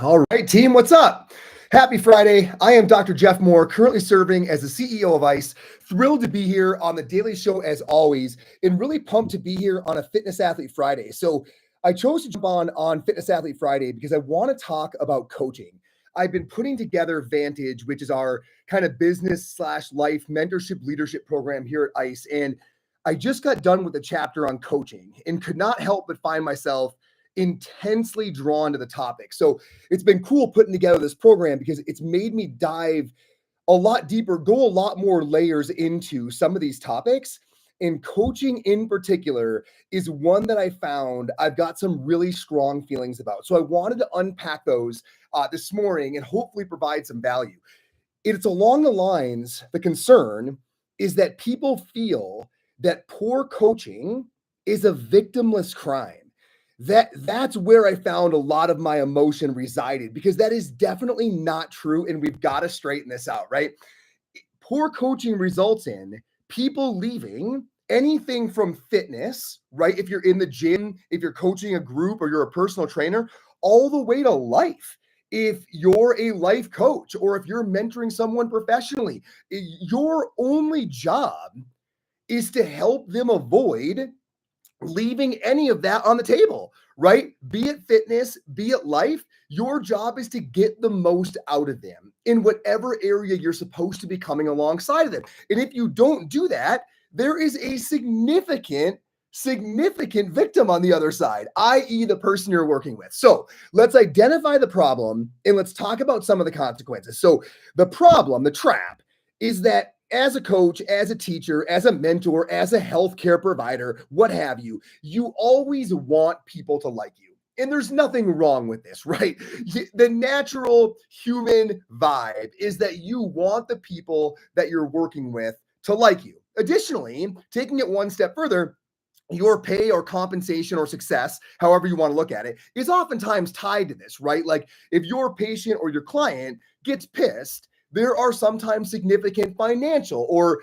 All right, team, what's up? Happy Friday. I am Dr. Jeff Moore, currently serving as the CEO of ICE. Thrilled to be here on the Daily Show as always, and really pumped to be here on a Fitness Athlete Friday. So I chose to jump on Fitness Athlete Friday because I want to talk about coaching. I've been putting together Vantage, which is our kind of business/life mentorship leadership program here at ICE. And I just got done with a chapter on coaching and could not help but find myself intensely drawn to the topic. So it's been cool putting together this program because it's made me dive a lot deeper, go a lot more layers into some of these topics. And coaching in particular is one that I found I've got some really strong feelings about. So I wanted to unpack those this morning and hopefully provide some value. It's along the lines, the concern is that people feel that poor coaching is a victimless crime. That's where I found a lot of my emotion resided, because that is definitely not true. And we've got to straighten this out, right? Poor coaching results in people leaving anything from fitness, right? If you're in the gym, if you're coaching a group or you're a personal trainer, all the way to life. If you're a life coach or if you're mentoring someone professionally, your only job is to help them avoid leaving any of that on the table, right? Be it fitness, be it life, your job is to get the most out of them in whatever area you're supposed to be coming alongside of them. And if you don't do that, there is a significant victim on the other side, i.e. the person you're working with. So let's identify the problem and let's talk about some of the consequences. So the problem, the trap, is that as a coach, as a teacher, as a mentor, as a healthcare provider, what have you, you always want people to like you. And there's nothing wrong with this, right? The natural human vibe is that you want the people that you're working with to like you. Additionally, taking it one step further, your pay or compensation or success, however you want to look at it, is oftentimes tied to this, right? Like if your patient or your client gets pissed, there are sometimes significant financial or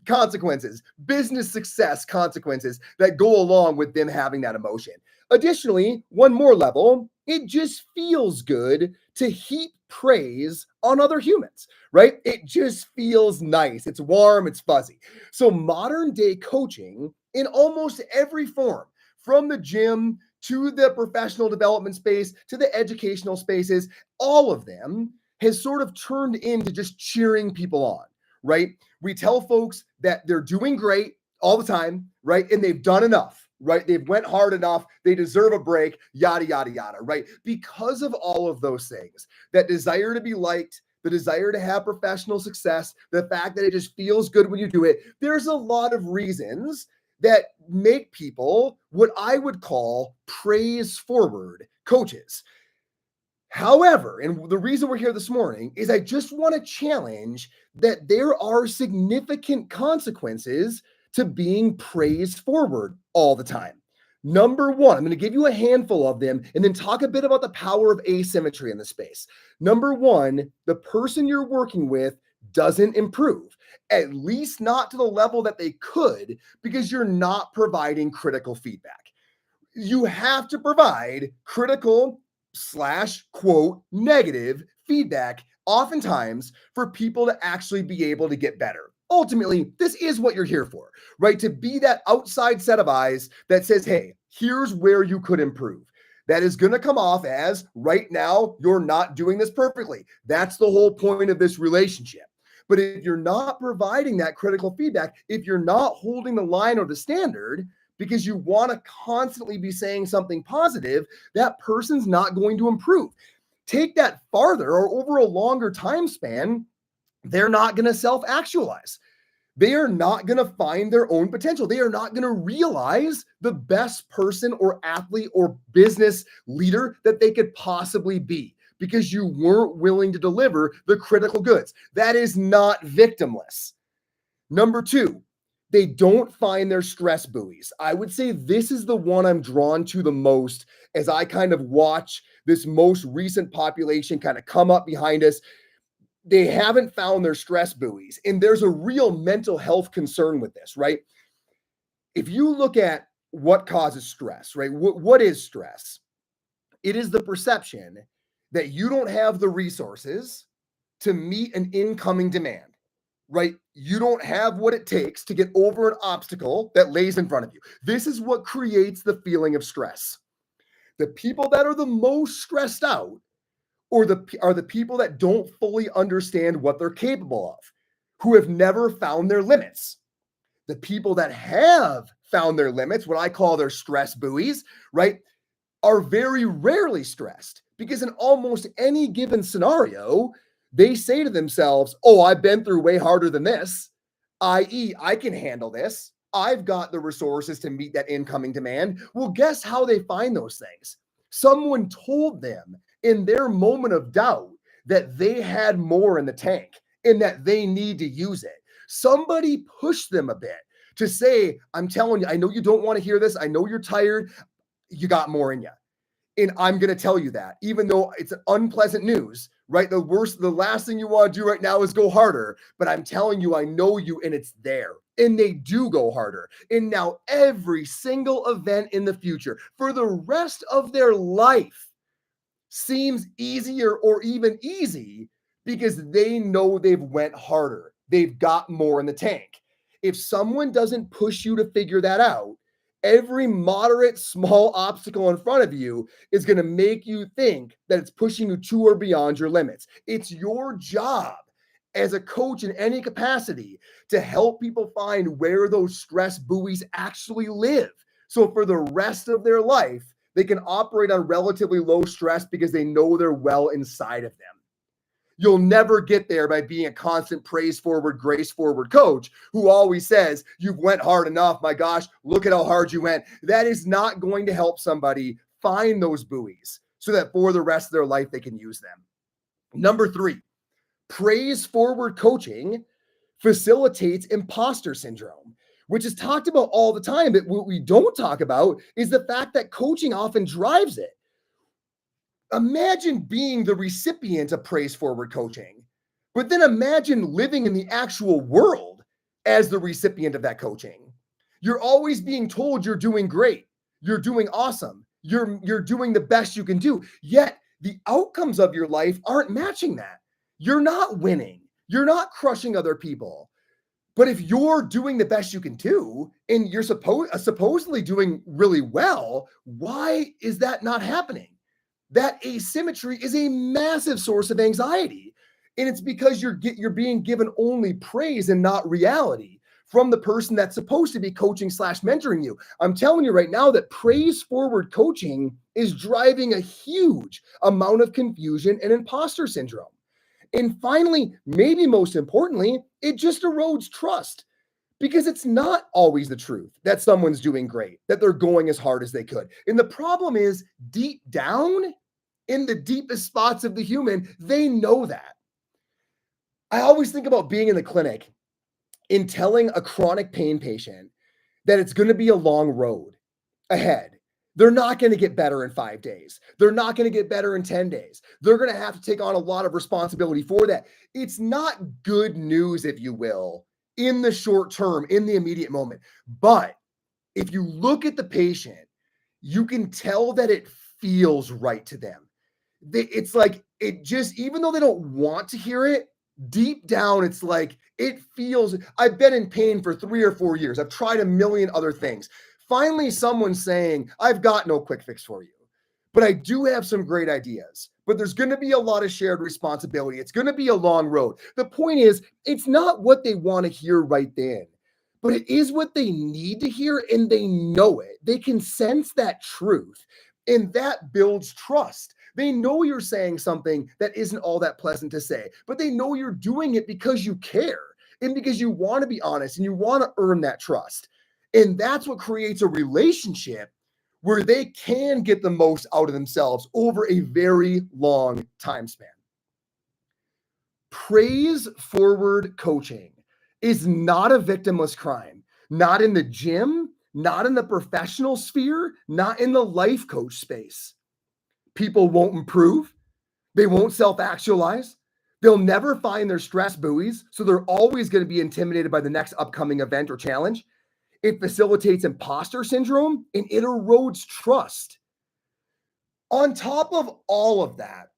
consequences, business success consequences that go along with them having that emotion. Additionally, one more level, it just feels good to heap praise on other humans, right? It just feels nice. It's warm, it's fuzzy. So modern day coaching in almost every form, from the gym to the professional development space to the educational spaces, all of them has sort of turned into just cheering people on, right? We tell folks that they're doing great all the time, right? And they've done enough, right? They've went hard enough. They deserve a break, yada, yada, yada, right? Because of all of those things, that desire to be liked, the desire to have professional success, the fact that it just feels good when you do it, there's a lot of reasons that make people what I would call praise forward coaches. However, and the reason we're here this morning is I just want to challenge that there are significant consequences to being praised forward all the time. Number one, I'm going to give you a handful of them and then talk a bit about the power of asymmetry in the space. Number one, the person you're working with doesn't improve, at least not to the level that they could, because you're not providing critical feedback. You have to provide critical / quote negative feedback oftentimes for people to actually be able to get better. Ultimately, this is what you're here for, right? To be that outside set of eyes that says, hey, here's where you could improve. That is going to come off as right now, you're not doing this perfectly. That's the whole point of this relationship. But if you're not providing that critical feedback, if you're not holding the line or the standard, because you want to constantly be saying something positive, that person's not going to improve. Take that farther or over a longer time span, they're not going to self-actualize. They are not going to find their own potential. They are not going to realize the best person or athlete or business leader that they could possibly be because you weren't willing to deliver the critical goods. That is not victimless. Number two, they don't find their stress buoys. I would say this is the one I'm drawn to the most as I kind of watch this most recent population kind of come up behind us. They haven't found their stress buoys. And there's a real mental health concern with this, right? If you look at what causes stress, right? What is stress? It is the perception that you don't have the resources to meet an incoming demand, right? You don't have what it takes to get over an obstacle that lays in front of you. This is what creates the feeling of stress. The people that are the most stressed out are the people that don't fully understand what they're capable of, who have never found their limits. The people that have found their limits, what I call their stress buoys, right, are very rarely stressed because in almost any given scenario, they say to themselves, oh, I've been through way harder than this, i.e., I can handle this. I've got the resources to meet that incoming demand. Well, guess how they find those things? Someone told them in their moment of doubt that they had more in the tank and that they need to use it. Somebody pushed them a bit to say, I'm telling you, I know you don't want to hear this. I know you're tired. You got more in you. And I'm going to tell you that, even though it's an unpleasant news, right? The last thing you want to do right now is go harder. But I'm telling you, I know you, and it's there. And they do go harder. And now every single event in the future, for the rest of their life, seems easier or even easy because they know they've went harder. They've got more in the tank. If someone doesn't push you to figure that out, every moderate small obstacle in front of you is going to make you think that it's pushing you to or beyond your limits. It's your job as a coach in any capacity to help people find where those stress buoys actually live. So for the rest of their life, they can operate on relatively low stress because they know they're well inside of them. You'll never get there by being a constant praise forward, grace forward coach who always says, you've went hard enough. My gosh, look at how hard you went. That is not going to help somebody find those buoys so that for the rest of their life, they can use them. Number 3, praise forward coaching facilitates imposter syndrome, which is talked about all the time. But what we don't talk about is the fact that coaching often drives it. Imagine being the recipient of praise forward coaching, but then imagine living in the actual world as the recipient of that coaching. You're always being told you're doing great, you're doing awesome, you're doing the best you can do. Yet the outcomes of your life aren't matching that. You're not winning. You're not crushing other people. But if you're doing the best you can do and you're supposedly doing really well, why is that not happening? That asymmetry is a massive source of anxiety. And it's because you're being given only praise and not reality from the person that's supposed to be coaching / mentoring you. I'm telling you right now that praise forward coaching is driving a huge amount of confusion and imposter syndrome. And finally, maybe most importantly, it just erodes trust because it's not always the truth that someone's doing great, that they're going as hard as they could. And the problem is deep down in the deepest spots of the human, they know that. I always think about being in the clinic and telling a chronic pain patient that it's going to be a long road ahead. They're not going to get better in 5 days. They're not going to get better in 10 days. They're going to have to take on a lot of responsibility for that. It's not good news, if you will, in the short term, in the immediate moment. But if you look at the patient, you can tell that it feels right to them. It's like it just, even though they don't want to hear it, deep down, it's like it feels. I've been in pain for 3 or 4 years. I've tried a million other things. Finally, someone's saying, I've got no quick fix for you, but I do have some great ideas. But there's going to be a lot of shared responsibility. It's going to be a long road. The point is, it's not what they want to hear right then, but it is what they need to hear, and they know it. They can sense that truth, and that builds trust. They know you're saying something that isn't all that pleasant to say, but they know you're doing it because you care and because you want to be honest and you want to earn that trust. And that's what creates a relationship where they can get the most out of themselves over a very long time span. Praise forward coaching is not a victimless crime, not in the gym, not in the professional sphere, not in the life coach space. People won't improve. They won't self-actualize. They'll never find their stress buoys, so they're always going to be intimidated by the next upcoming event or challenge. It facilitates imposter syndrome and it erodes trust. On top of all of that,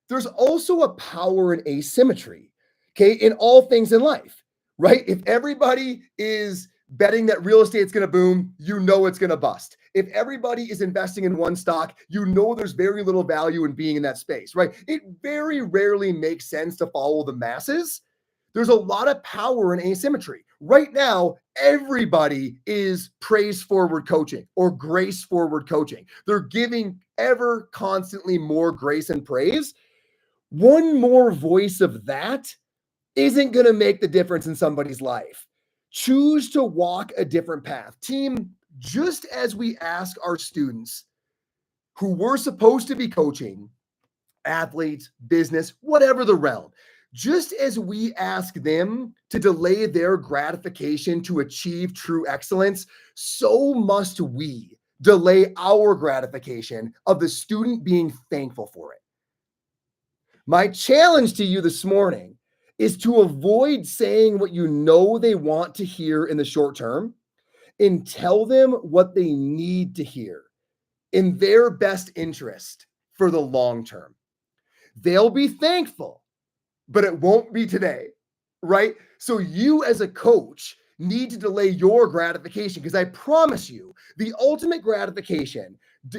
there's also a power in asymmetry, okay, in all things in life, right? If everybody is betting that real estate is going to boom, you know it's going to bust. If everybody is investing in one stock, you know there's very little value in being in that space, right? It very rarely makes sense to follow the masses. There's a lot of power in asymmetry. Right now, everybody is praise forward coaching or grace forward coaching. They're giving ever constantly more grace and praise. One more voice of that isn't going to make the difference in somebody's life. Choose to walk a different path. Team, just as we ask our students who we're supposed to be coaching, athletes, business, whatever the realm, just as we ask them to delay their gratification to achieve true excellence, so must we delay our gratification of the student being thankful for it. My challenge to you this morning is to avoid saying what you know they want to hear in the short term and tell them what they need to hear in their best interest for the long term. They'll be thankful, but it won't be today, right? So you as a coach need to delay your gratification because I promise you, the ultimate gratification,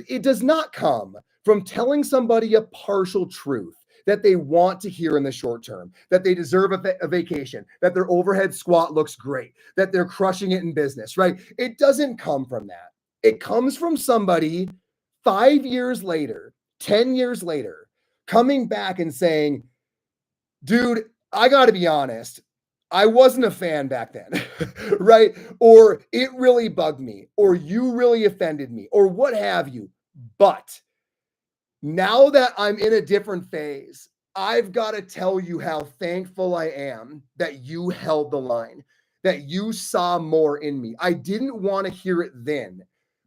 it does not come from telling somebody a partial truth that they want to hear in the short term, that they deserve a vacation, that their overhead squat looks great, that they're crushing it in business, right? It doesn't come from that. It comes from somebody 5 years later, 10 years later, coming back and saying, dude, I got to be honest. I wasn't a fan back then, right? Or it really bugged me, or you really offended me, or what have you. But now that I'm in a different phase, I've got to tell you how thankful I am that you held the line, that you saw more in me. I didn't want to hear it then,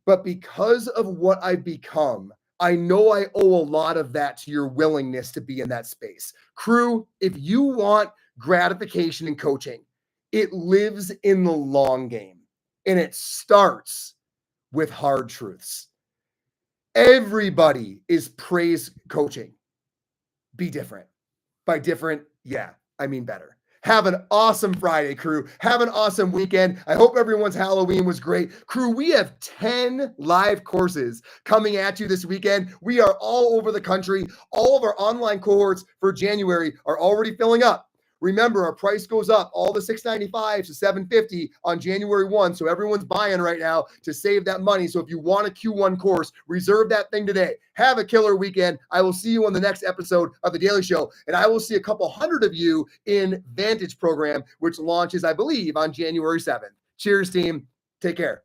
but because of what I've become, I know I owe a lot of that to your willingness to be in that space. Crew, if you want gratification in coaching, it lives in the long game and it starts with hard truths. Everybody is praise coaching. Be different. By different, yeah, I mean better. Have an awesome Friday, crew. Have an awesome weekend. I hope everyone's Halloween was great. Crew, we have 10 live courses coming at you this weekend. We are all over the country. All of our online cohorts for January are already filling up. Remember, our price goes up, all the $695 to $750 on January 1. So everyone's buying right now to save that money. So if you want a Q1 course, reserve that thing today. Have a killer weekend. I will see you on the next episode of The Daily Show. And I will see a couple hundred of you in Vantage program, which launches, I believe, on January 7th. Cheers, team. Take care.